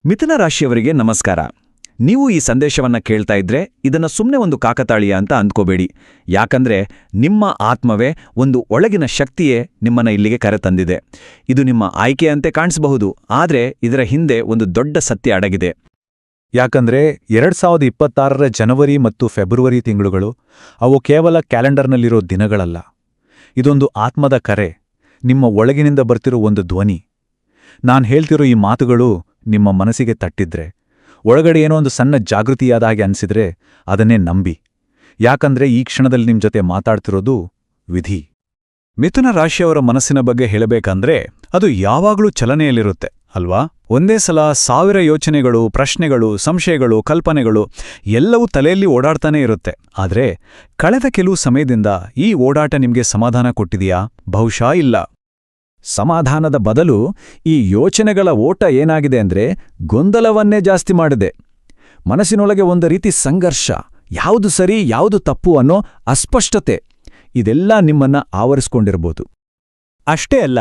ಮಿಥುನ ರಾಶಿಯವರಿಗೆ ನಮಸ್ಕಾರ. ನೀವು ಈ ಸಂದೇಶವನ್ನ ಕೇಳ್ತಾ ಇದ್ರೆ ಇದನ್ನ ಸುಮ್ಮನೆ ಒಂದು ಕಾಕತಾಳೀಯ ಅಂತ ಅಂದ್ಕೋಬೇಡಿ. ಯಾಕಂದ್ರೆ ನಿಮ್ಮ ಆತ್ಮವೇ, ಒಂದು ಒಳಗಿನ ಶಕ್ತಿಯೇ ನಿಮ್ಮನ್ನ ಇಲ್ಲಿಗೆ ಕರೆತಂದಿದೆ. ಇದು ನಿಮ್ಮ ಆಯ್ಕೆಯಂತೆ ಕಾಣಿಸಬಹುದು, ಆದ್ರೆ ಇದರ ಹಿಂದೆ ಒಂದು ದೊಡ್ಡ ಸತ್ಯ ಅಡಗಿದೆ. ಯಾಕಂದ್ರೆ 2026ರ ಜನವರಿ ಮತ್ತು ಫೆಬ್ರವರಿ ತಿಂಗಳುಗಳು ಅವು ಕೇವಲ ಕ್ಯಾಲೆಂಡರ್ನಲ್ಲಿರೋ ದಿನಗಳಲ್ಲ. ಇದೊಂದು ಆತ್ಮದ ಕರೆ, ನಿಮ್ಮ ಒಳಗಿನಿಂದ ಬರ್ತಿರೋ ಒಂದು ಧ್ವನಿ. ನಾನ್ ಹೇಳ್ತಿರೋ ಈ ಮಾತುಗಳು ನಿಮ್ಮ ಮನಸ್ಸಿಗೆ ತಟ್ಟಿದ್ರೆ, ಒಳಗಡೆ ಏನೋ ಒಂದು ಸಣ್ಣ ಜಾಗೃತಿಯಾದ ಹಾಗೆ ಅನ್ಸಿದ್ರೆ ಅದನ್ನೇ ನಂಬಿ. ಯಾಕಂದ್ರೆ ಈ ಕ್ಷಣದಲ್ಲಿ ನಿಮ್ ಜೊತೆ ಮಾತಾಡ್ತಿರೋದು ವಿಧಿ. ಮಿಥುನ ರಾಶಿಯವರ ಮನಸ್ಸಿನ ಬಗ್ಗೆ ಹೇಳಬೇಕಂದ್ರೆ ಅದು ಯಾವಾಗಲೂ ಚಲನೆಯಲ್ಲಿರುತ್ತೆ ಅಲ್ವಾ? ಒಂದೇ ಸಲ 1000 ಯೋಚನೆಗಳು, ಪ್ರಶ್ನೆಗಳು, ಸಂಶಯಗಳು, ಕಲ್ಪನೆಗಳು ಎಲ್ಲವೂ ತಲೆಯಲ್ಲಿ ಓಡಾಡ್ತಾನೇ ಇರುತ್ತೆ. ಆದ್ರೆ ಕಳೆದ ಕೆಲವು ಸಮಯದಿಂದ ಈ ಓಡಾಟ ನಿಮ್ಗೆ ಸಮಾಧಾನ ಕೊಟ್ಟಿದೆಯಾ? ಬಹುಶಃ ಇಲ್ಲ. ಸಮಾಧಾನದ ಬದಲು ಈ ಯೋಚನೆಗಳ ಓಟ ಏನಾಗಿದೆ ಅಂದ್ರೆ ಗೊಂದಲವನ್ನೇ ಜಾಸ್ತಿ ಮಾಡಿದೆ. ಮನಸ್ಸಿನೊಳಗೆ ಒಂದು ರೀತಿ ಸಂಘರ್ಷ, ಯಾವುದು ಸರಿ ಯಾವುದು ತಪ್ಪು ಅನ್ನೋ ಅಸ್ಪಷ್ಟತೆ, ಇದೆಲ್ಲ ನಿಮ್ಮನ್ನ ಆವರಿಸ್ಕೊಂಡಿರ್ಬೋದು. ಅಷ್ಟೇ ಅಲ್ಲ,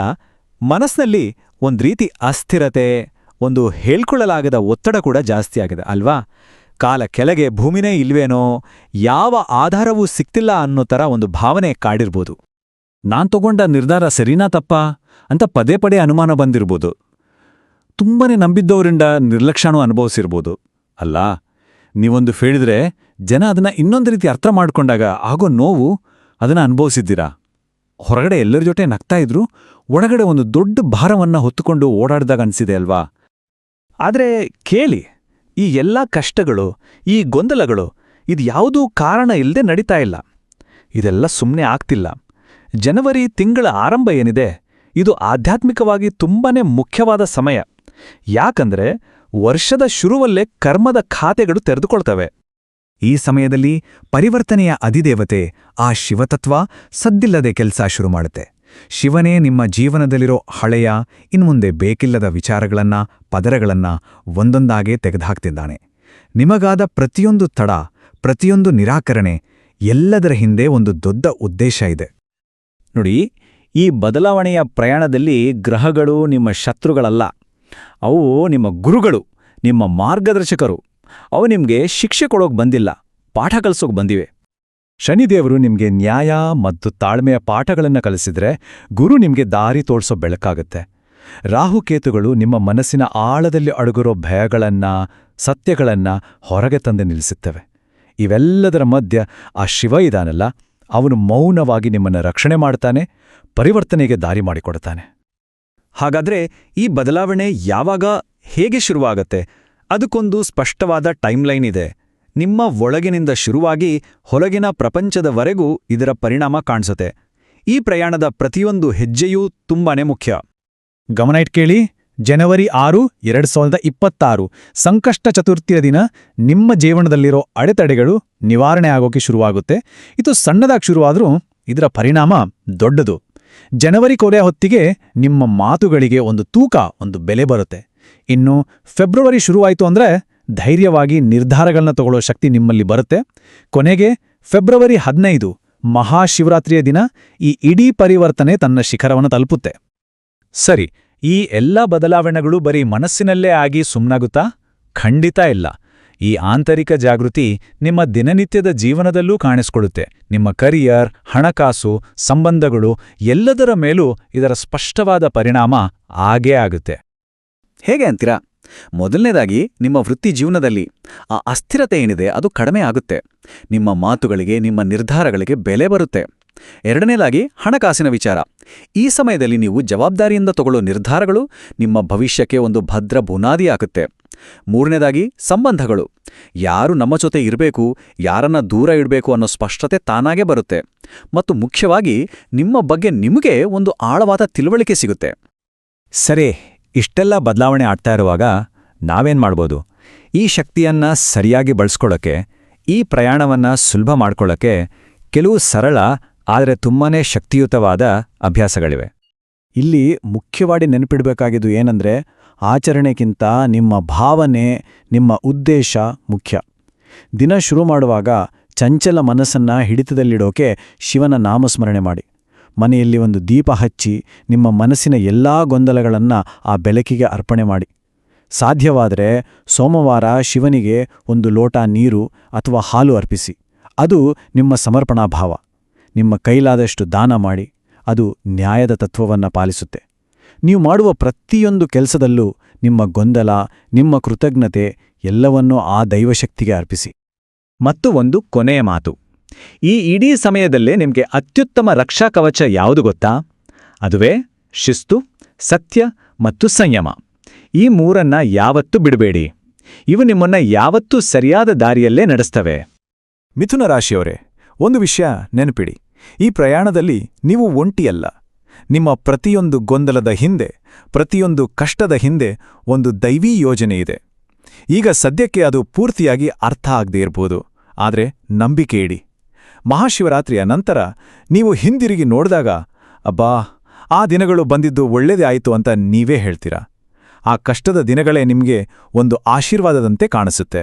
ಮನಸ್ಸಿನಲ್ಲಿ ಒಂದ್ ರೀತಿ ಅಸ್ಥಿರತೆ, ಒಂದು ಹೇಳ್ಕೊಳ್ಳಲಾಗದ ಒತ್ತಡ ಕೂಡ ಜಾಸ್ತಿ ಆಗಿದೆ ಅಲ್ವಾ? ಕಾಲ ಕೆಳಗೆ ಭೂಮಿನೇ ಇಲ್ವೇನೋ, ಯಾವ ಆಧಾರವೂ ಸಿಕ್ತಿಲ್ಲ ಅನ್ನೋ ಥರ ಒಂದು ಭಾವನೆ ಕಾಡಿರ್ಬೋದು. ನಾನ್ ತಗೊಂಡ ನಿರ್ಧಾರ ಸರಿನಾ ತಪ್ಪಾ ಅಂತ ಪದೇ ಪದೇ ಅನುಮಾನ ಬಂದಿರ್ಬೋದು. ತುಂಬನೇ ನಂಬಿದ್ದವರಿಂದ ನಿರ್ಲಕ್ಷ್ಯನೂ ಅನುಭವಿಸಿರ್ಬೋದು. ಅಲ್ಲ, ನೀವೊಂದು ಹೇಳಿದ್ರೆ ಜನ ಅದನ್ನ ಇನ್ನೊಂದು ರೀತಿ ಅರ್ಥ ಮಾಡ್ಕೊಂಡಾಗ ಆಗೋ ನೋವು ಅದನ್ನ ಅನುಭವಿಸಿದ್ದೀರಾ? ಹೊರಗಡೆ ಎಲ್ಲರ ಜೊತೆ ನಗ್ತಾ ಇದ್ರು, ಒಳಗಡೆ ಒಂದು ದೊಡ್ಡ ಭಾರವನ್ನ ಹೊತ್ತುಕೊಂಡು ಓಡಾಡ್ದಾಗ ಅನ್ಸಿದೆ ಅಲ್ವಾ? ಆದ್ರೆ ಕೇಳಿ, ಈ ಎಲ್ಲಾ ಕಷ್ಟಗಳು, ಈ ಗೊಂದಲಗಳು, ಇದ್ಯಾವುದೂ ಕಾರಣ ಇಲ್ಲದೆ ನಡೀತಾ ಇಲ್ಲ. ಇದೆಲ್ಲ ಸುಮ್ಮನೆ ಆಗ್ತಿಲ್ಲ. ಜನವರಿ ತಿಂಗಳ ಆರಂಭ ಏನಿದೆ, ಇದು ಆಧ್ಯಾತ್ಮಿಕವಾಗಿ ತುಂಬಾನೇ ಮುಖ್ಯವಾದ ಸಮಯ. ಯಾಕಂದ್ರೆ ವರ್ಷದ ಶುರುವಲ್ಲೇ ಕರ್ಮದ ಖಾತೆಗಳು ತೆರೆದುಕೊಳ್ತವೆ. ಈ ಸಮಯದಲ್ಲಿ ಪರಿವರ್ತನೆಯ ಅಧಿದೇವತೆ ಆ ಶಿವತತ್ವ ಸದ್ದಿಲ್ಲದೆ ಕೆಲಸ ಶುರು ಮಾಡುತ್ತೆ. ಶಿವನೇ ನಿಮ್ಮ ಜೀವನದಲ್ಲಿರೋ ಹಳೆಯ, ಇನ್ಮುಂದೆ ಬೇಕಿಲ್ಲದ ವಿಚಾರಗಳನ್ನ, ಪದರಗಳನ್ನ ಒಂದೊಂದಾಗೇ ತೆಗೆದುಹಾಕ್ತಿದ್ದಾನೆ. ನಿಮಗಾದ ಪ್ರತಿಯೊಂದು ತಡ, ಪ್ರತಿಯೊಂದು ನಿರಾಕರಣೆ, ಎಲ್ಲದರ ಹಿಂದೆ ಒಂದು ದೊಡ್ಡ ಉದ್ದೇಶ ಇದೆ. ನೋಡಿ, ಈ ಬದಲಾವಣೆಯ ಪ್ರಯಾಣದಲ್ಲಿ ಗ್ರಹಗಳು ನಿಮ್ಮ ಶತ್ರುಗಳಲ್ಲ. ಅವು ನಿಮ್ಮ ಗುರುಗಳು, ನಿಮ್ಮ ಮಾರ್ಗದರ್ಶಕರು. ಅವು ನಿಮ್ಗೆ ಶಿಕ್ಷೆ ಕೊಡೋಕ್ ಬಂದಿಲ್ಲ, ಪಾಠ ಕಲಿಸೋಕ್ ಬಂದಿವೆ. ಶನಿದೇವರು ನಿಮ್ಗೆ ನ್ಯಾಯ ಮತ್ತು ತಾಳ್ಮೆಯ ಪಾಠಗಳನ್ನು ಕಲಿಸಿದ್ರೆ, ಗುರು ನಿಮ್ಗೆ ದಾರಿ ತೋರಿಸೋ ಬೆಳಕಾಗುತ್ತೆ. ರಾಹುಕೇತುಗಳು ನಿಮ್ಮ ಮನಸ್ಸಿನ ಆಳದಲ್ಲಿ ಅಡಗಿರೋ ಭಯಗಳನ್ನ, ಸತ್ಯಗಳನ್ನ ಹೊರಗೆ ತಂದು ನಿಲ್ಲಿಸುತ್ತವೆ. ಇವೆಲ್ಲದರ ಮಧ್ಯ ಆ ಶಿವ ಇದಾನಲ್ಲ, ಅವನು ಮೌನವಾಗಿ ನಿಮ್ಮನ್ನು ರಕ್ಷಣೆ ಮಾಡ್ತಾನೆ, ಪರಿವರ್ತನೆಗೆ ದಾರಿ ಮಾಡಿಕೊಡ್ತಾನೆ. ಹಾಗಾದ್ರೆ ಈ ಬದಲಾವಣೆ ಯಾವಾಗ, ಹೇಗೆ ಶುರುವಾಗತ್ತೆ? ಅದಕ್ಕೊಂದು ಸ್ಪಷ್ಟವಾದ ಟೈಮ್ಲೈನ್ ಇದೆ. ನಿಮ್ಮ ಒಳಗಿನಿಂದ ಶುರುವಾಗಿ ಹೊರಗಿನ ಪ್ರಪಂಚದವರೆಗೂ ಇದರ ಪರಿಣಾಮ ಕಾಣಿಸುತ್ತೆ. ಈ ಪ್ರಯಾಣದ ಪ್ರತಿಯೊಂದು ಹೆಜ್ಜೆಯೂ ತುಂಬಾನೇ ಮುಖ್ಯ. ಗಮನ ಇಟ್ಕೇಳಿ. ಜನವರಿ 6, 2026 ಸಂಕಷ್ಟ ಚತುರ್ಥಿಯ ದಿನ ನಿಮ್ಮ ಜೀವನದಲ್ಲಿರೋ ಅಡೆತಡೆಗಳು ನಿವಾರಣೆ ಆಗೋಕೆ ಶುರುವಾಗುತ್ತೆ. ಇದು ಸಣ್ಣದಾಗಿ ಶುರುವಾದ್ರೂ ಇದರ ಪರಿಣಾಮ ದೊಡ್ಡದು. ಜನವರಿ ಕೊನೆಯ ಹೊತ್ತಿಗೆ ನಿಮ್ಮ ಮಾತುಗಳಿಗೆ ಒಂದು ತೂಕ, ಒಂದು ಬೆಲೆ ಬರುತ್ತೆ. ಇನ್ನು ಫೆಬ್ರವರಿ ಶುರುವಾಯಿತು ಅಂದ್ರೆ ಧೈರ್ಯವಾಗಿ ನಿರ್ಧಾರಗಳನ್ನ ತಗೊಳ್ಳೋ ಶಕ್ತಿ ನಿಮ್ಮಲ್ಲಿ ಬರುತ್ತೆ. ಕೊನೆಗೆ ಫೆಬ್ರವರಿ 15 ಮಹಾಶಿವರಾತ್ರಿಯ ದಿನ ಈ ಇಡೀ ಪರಿವರ್ತನೆ ತನ್ನ ಶಿಖರವನ್ನು ತಲುಪುತ್ತೆ. ಸರಿ, ಈ ಎಲ್ಲ ಬದಲಾವಣೆಗಳು ಬರೀ ಮನಸ್ಸಿನಲ್ಲೇ ಆಗಿ ಸುಮ್ನಾಗುತ್ತಾ? ಖಂಡಿತ ಇಲ್ಲ. ಈ ಆಂತರಿಕ ಜಾಗೃತಿ ನಿಮ್ಮ ದಿನನಿತ್ಯದ ಜೀವನದಲ್ಲೂ ಕಾಣಿಸ್ಕೊಳ್ಳುತ್ತೆ. ನಿಮ್ಮ ಕರಿಯರ್, ಹಣಕಾಸು, ಸಂಬಂಧಗಳು ಎಲ್ಲದರ ಮೇಲೂ ಇದರ ಸ್ಪಷ್ಟವಾದ ಪರಿಣಾಮ ಆಗೇ ಆಗುತ್ತೆ. ಹೇಗೆ ಅಂತೀರಾ? ಮೊದಲನೇದಾಗಿ, ನಿಮ್ಮ ವೃತ್ತಿ ಜೀವನದಲ್ಲಿ ಆ ಅಸ್ಥಿರತೆ ಏನಿದೆ ಅದು ಕಡಿಮೆ ಆಗುತ್ತೆ. ನಿಮ್ಮ ಮಾತುಗಳಿಗೆ, ನಿಮ್ಮ ನಿರ್ಧಾರಗಳಿಗೆ ಬೆಲೆ ಬರುತ್ತೆ. ಎರಡನೇದಾಗಿ, ಹಣಕಾಸಿನ ವಿಚಾರ. ಈ ಸಮಯದಲ್ಲಿ ನೀವು ಜವಾಬ್ದಾರಿಯಿಂದ ತಗೊಳ್ಳೋ ನಿರ್ಧಾರಗಳು ನಿಮ್ಮ ಭವಿಷ್ಯಕ್ಕೆ ಒಂದು ಭದ್ರ ಬುನಾದಿ ಆಗುತ್ತೆ. ಮೂರನೇದಾಗಿ, ಸಂಬಂಧಗಳು. ಯಾರು ನಮ್ಮ ಜೊತೆ ಇರಬೇಕು, ಯಾರನ್ನ ದೂರ ಇಡಬೇಕು ಅನ್ನೋ ಸ್ಪಷ್ಟತೆ ತಾನಾಗೇ ಬರುತ್ತೆ. ಮತ್ತು ಮುಖ್ಯವಾಗಿ, ನಿಮ್ಮ ಬಗ್ಗೆ ನಿಮಗೆ ಒಂದು ಆಳವಾದ ತಿಳುವಳಿಕೆ ಸಿಗುತ್ತೆ. ಸರಿ, ಇಷ್ಟೆಲ್ಲ ಬದಲಾವಣೆ ಆಗ್ತಾ ಇರುವಾಗ ನಾವೇನ್ ಮಾಡ್ಬೋದು? ಈ ಶಕ್ತಿಯನ್ನ ಸರಿಯಾಗಿ ಬಳಸ್ಕೊಳ್ಳೋಕೆ, ಈ ಪ್ರಯಾಣವನ್ನ ಸುಲಭ ಮಾಡ್ಕೊಳ್ಳೋಕೆ ಕೆಲವು ಸರಳ ಆದರೆ ತುಂಬಾನೇ ಶಕ್ತಿಯುತವಾದ ಅಭ್ಯಾಸಗಳಿವೆ. ಇಲ್ಲಿ ಮುಖ್ಯವಾಗಿ ನೆನಪಿಡಬೇಕಾಗಿದ್ದು ಏನಂದ್ರೆ, ಆಚರಣೆಗಿಂತ ನಿಮ್ಮ ಭಾವನೆ, ನಿಮ್ಮ ಉದ್ದೇಶ ಮುಖ್ಯ. ದಿನ ಶುರು ಮಾಡುವಾಗ ಚಂಚಲ ಮನಸ್ಸನ್ನ ಹಿಡಿತದಲ್ಲಿಡೋಕೆ ಶಿವನ ನಾಮಸ್ಮರಣೆ ಮಾಡಿ. ಮನೆಯಲ್ಲಿ ಒಂದು ದೀಪ ಹಚ್ಚಿ ನಿಮ್ಮ ಮನಸ್ಸಿನ ಎಲ್ಲಾ ಗೊಂದಲಗಳನ್ನ ಆ ಬೆಳಕಿಗೆ ಅರ್ಪಣೆ ಮಾಡಿ. ಸಾಧ್ಯವಾದರೆ ಸೋಮವಾರ ಶಿವನಿಗೆ ಒಂದು ಲೋಟ ನೀರು ಅಥವಾ ಹಾಲು ಅರ್ಪಿಸಿ. ಅದು ನಿಮ್ಮ ಸಮರ್ಪಣಾ ಭಾವ. ನಿಮ್ಮ ಕೈಲಾದಷ್ಟು ದಾನ ಮಾಡಿ. ಅದು ನ್ಯಾಯದ ತತ್ವವನ್ನು ಪಾಲಿಸುತ್ತೆ. ನೀವು ಮಾಡುವ ಪ್ರತಿಯೊಂದು ಕೆಲಸದಲ್ಲೂ ನಿಮ್ಮ ಗೊಂದಲ, ನಿಮ್ಮ ಕೃತಜ್ಞತೆ ಎಲ್ಲವನ್ನೂ ಆ ದೈವಶಕ್ತಿಗೆ ಅರ್ಪಿಸಿ. ಮತ್ತು ಒಂದು ಕೊನೆಯ ಮಾತು. ಈ ಇಡೀ ಸಮಯದಲ್ಲೇ ನಿಮಗೆ ಅತ್ಯುತ್ತಮ ರಕ್ಷಾ ಕವಚ ಯಾವುದು ಗೊತ್ತಾ? ಅದುವೇ ಶಿಸ್ತು, ಸತ್ಯ ಮತ್ತು ಸಂಯಮ. ಈ ಮೂರನ್ನ ಯಾವತ್ತೂ ಬಿಡಬೇಡಿ. ಇವು ನಿಮ್ಮನ್ನ ಯಾವತ್ತೂ ಸರಿಯಾದ ದಾರಿಯಲ್ಲೇ ನಡೆಸ್ತವೆ. ಮಿಥುನ ರಾಶಿಯವರೇ, ಒಂದು ವಿಷಯ ನೆನಪಿಡಿ. ಈ ಪ್ರಯಾಣದಲ್ಲಿ ನೀವು ಒಂಟಿಯಲ್ಲ. ನಿಮ್ಮ ಪ್ರತಿಯೊಂದು ಗೊಂದಲದ ಹಿಂದೆ, ಪ್ರತಿಯೊಂದು ಕಷ್ಟದ ಹಿಂದೆ ಒಂದು ದೈವೀ ಯೋಜನೆ ಇದೆ. ಈಗ ಸದ್ಯಕ್ಕೆ ಅದು ಪೂರ್ತಿಯಾಗಿ ಅರ್ಥ ಆಗದೇ ಇರ್ಬೋದು, ಆದರೆ ನಂಬಿಕೆ ಇಡಿ. ಮಹಾಶಿವರಾತ್ರಿಯ ನಂತರ ನೀವು ಹಿಂದಿರುಗಿ ನೋಡಿದಾಗ, ಅಬ್ಬಾ, ಆ ದಿನಗಳು ಬಂದಿದ್ದು ಒಳ್ಳೆದೇ ಆಯಿತು ಅಂತ ನೀವೇ ಹೇಳ್ತೀರಾ. ಆ ಕಷ್ಟದ ದಿನಗಳೇ ನಿಮಗೆ ಒಂದು ಆಶೀರ್ವಾದದಂತೆ ಕಾಣಿಸುತ್ತೆ.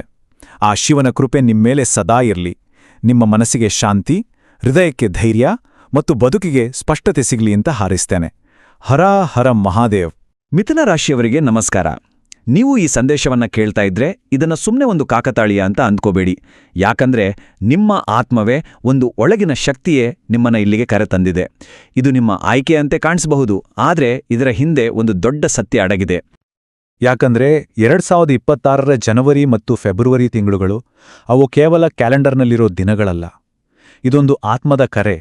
ಆ ಶಿವನ ಕೃಪೆ ನಿಮ್ಮೇಲೆ ಸದಾ ಇರಲಿ. ನಿಮ್ಮ ಮನಸ್ಸಿಗೆ ಶಾಂತಿ, ಹೃದಯಕ್ಕೆ ಧೈರ್ಯ ಮತ್ತು ಬದುಕಿಗೆ ಸ್ಪಷ್ಟತೆ ಸಿಗಲಿ ಅಂತ ಹಾರೈಸ್ತೇನೆ. ಹರ ಹರ ಮಹಾದೇವ್. ಮಿಥುನ ರಾಶಿಯವರಿಗೆ ನಮಸ್ಕಾರ. ನೀವು ಈ ಸಂದೇಶವನ್ನ ಕೇಳ್ತಾ ಇದ್ರೆ ಇದನ್ನ ಸುಮ್ಮನೆ ಒಂದು ಕಾಕತಾಳೀಯ ಅಂತ ಅಂದ್ಕೋಬೇಡಿ. ಯಾಕಂದ್ರೆ ನಿಮ್ಮ ಆತ್ಮವೇ, ಒಂದು ಒಳಗಿನ ಶಕ್ತಿಯೇ ನಿಮ್ಮನ್ನ ಇಲ್ಲಿಗೆ ಕರೆತಂದಿದೆ. ಇದು ನಿಮ್ಮ ಆಯ್ಕೆಯಂತೆ ಕಾಣಿಸಬಹುದು, ಆದ್ರೆ ಇದರ ಹಿಂದೆ ಒಂದು ದೊಡ್ಡ ಸತ್ಯ ಅಡಗಿದೆ. ಯಾಕಂದ್ರೆ 2026ರ ಜನವರಿ ಮತ್ತು ಫೆಬ್ರವರಿ ತಿಂಗಳುಗಳು ಅವು ಕೇವಲ ಕ್ಯಾಲೆಂಡರ್ನಲ್ಲಿರೋ ದಿನಗಳಲ್ಲ. ಇದೊಂದು ಆತ್ಮದ ಕರೆ,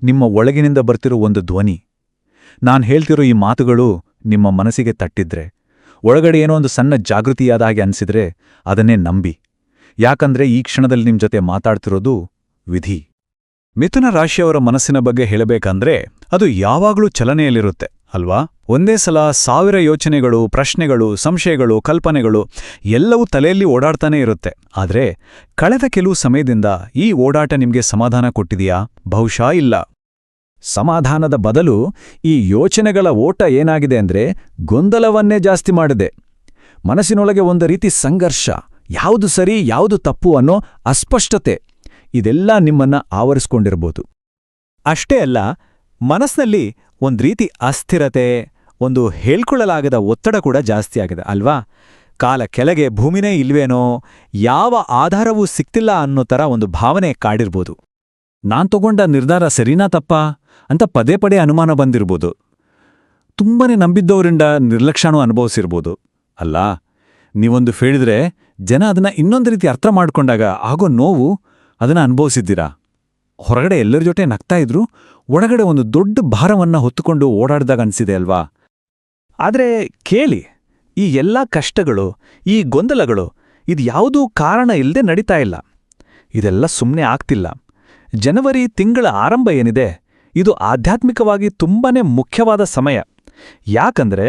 ನಿಮ್ಮ ಒಳಗಿನಿಂದ ಬರ್ತಿರೋ ಒಂದು ಧ್ವನಿ. ನಾನ್ ಹೇಳ್ತಿರೋ ಈ ಮಾತುಗಳು ನಿಮ್ಮ ಮನಸ್ಸಿಗೆ ತಟ್ಟಿದ್ರೆ, ಒಳಗಡೆ ಏನೋ ಒಂದು ಸಣ್ಣ ಜಾಗೃತಿಯಾದ ಹಾಗೆ ಅನ್ಸಿದ್ರೆ ಅದನ್ನೇ ನಂಬಿ. ಯಾಕಂದ್ರೆ ಈ ಕ್ಷಣದಲ್ಲಿ ನಿಮ್ ಜೊತೆ ಮಾತಾಡ್ತಿರೋದು ವಿಧಿ. ಮಿಥುನ ರಾಶಿಯವರ ಮನಸ್ಸಿನ ಬಗ್ಗೆ ಹೇಳಬೇಕಂದ್ರೆ ಅದು ಯಾವಾಗಲೂ ಚಲನೆಯಲ್ಲಿರುತ್ತೆ ಅಲ್ವಾ? ಒಂದೇ ಸಲ 1000 ಯೋಚನೆಗಳು, ಪ್ರಶ್ನೆಗಳು, ಸಂಶಯಗಳು, ಕಲ್ಪನೆಗಳು ಎಲ್ಲವೂ ತಲೆಯಲ್ಲಿ ಓಡಾಡ್ತಾನೇ ಇರುತ್ತೆ. ಆದ್ರೆ ಕಳೆದ ಕೆಲವು ಸಮಯದಿಂದ ಈ ಓಡಾಟ ನಿಮ್ಗೆ ಸಮಾಧಾನ ಕೊಟ್ಟಿದೆಯಾ? ಬಹುಶಃ ಇಲ್ಲ. ಸಮಾಧಾನದ ಬದಲು ಈ ಯೋಚನೆಗಳ ಓಟ ಏನಾಗಿದೆ ಅಂದ್ರೆ ಗೊಂದಲವನ್ನೇ ಜಾಸ್ತಿ ಮಾಡಿದೆ. ಮನಸ್ಸಿನೊಳಗೆ ಒಂದು ರೀತಿ ಸಂಘರ್ಷ, ಯಾವುದು ಸರಿ ಯಾವುದು ತಪ್ಪು ಅನ್ನೋ ಅಸ್ಪಷ್ಟತೆ, ಇದೆಲ್ಲ ನಿಮ್ಮನ್ನ ಆವರಿಸ್ಕೊಂಡಿರ್ಬೋದು. ಅಷ್ಟೇ ಅಲ್ಲ, ಮನಸ್ಸಿನಲ್ಲಿ ಒಂದ್ ರೀತಿ ಅಸ್ಥಿರತೆ, ಒಂದು ಹೇಳ್ಕೊಳ್ಳಲಾಗದ ಒತ್ತಡ ಕೂಡ ಜಾಸ್ತಿ ಆಗಿದೆ ಅಲ್ವಾ? ಕಾಲ ಕೆಳಗೆ ಭೂಮಿನೇ ಇಲ್ವೇನೋ, ಯಾವ ಆಧಾರವೂ ಸಿಕ್ತಿಲ್ಲ ಅನ್ನೋ ಥರ ಒಂದು ಭಾವನೆ ಕಾಡಿರ್ಬೋದು. ನಾನ್ ತಗೊಂಡ ನಿರ್ಧಾರ ಸರಿನಾ ತಪ್ಪಾ ಅಂತ ಪದೇ ಪದೇ ಅನುಮಾನ ಬಂದಿರ್ಬೋದು. ತುಂಬನೇ ನಂಬಿದ್ದವರಿಂದ ನಿರ್ಲಕ್ಷ್ಯನೂ ಅನುಭವಿಸಿರ್ಬೋದು. ಅಲ್ಲ, ನೀವೊಂದು ಹೇಳಿದ್ರೆ ಜನ ಅದನ್ನ ಇನ್ನೊಂದು ರೀತಿ ಅರ್ಥ ಮಾಡ್ಕೊಂಡಾಗ ಆಗೋ ನೋವು ಅದನ್ನ ಅನುಭವಿಸಿದ್ದೀರಾ. ಹೊರಗಡೆ ಎಲ್ಲರ ಜೊತೆ ನಗ್ತಾ ಇದ್ರು, ಒಳಗಡೆ ಒಂದು ದೊಡ್ಡ ಭಾರವನ್ನ ಹೊತ್ತುಕೊಂಡು ಓಡಾಡ್ದಾಗ ಅನ್ಸಿದೆ ಅಲ್ವಾ? ಆದ್ರೆ ಕೇಳಿ, ಈ ಎಲ್ಲಾ ಕಷ್ಟಗಳು, ಈ ಗೊಂದಲಗಳು ಇದ್ಯಾವುದೂ ಕಾರಣ ಇಲ್ಲದೆ ನಡೀತಾ ಇಲ್ಲ. ಇದೆಲ್ಲ ಸುಮ್ಮನೆ ಆಗ್ತಿಲ್ಲ. ಜನವರಿ ತಿಂಗಳ ಆರಂಭ ಏನಿದೆ, ಇದು ಆಧ್ಯಾತ್ಮಿಕವಾಗಿ ತುಂಬಾನೇ ಮುಖ್ಯವಾದ ಸಮಯ. ಯಾಕಂದ್ರೆ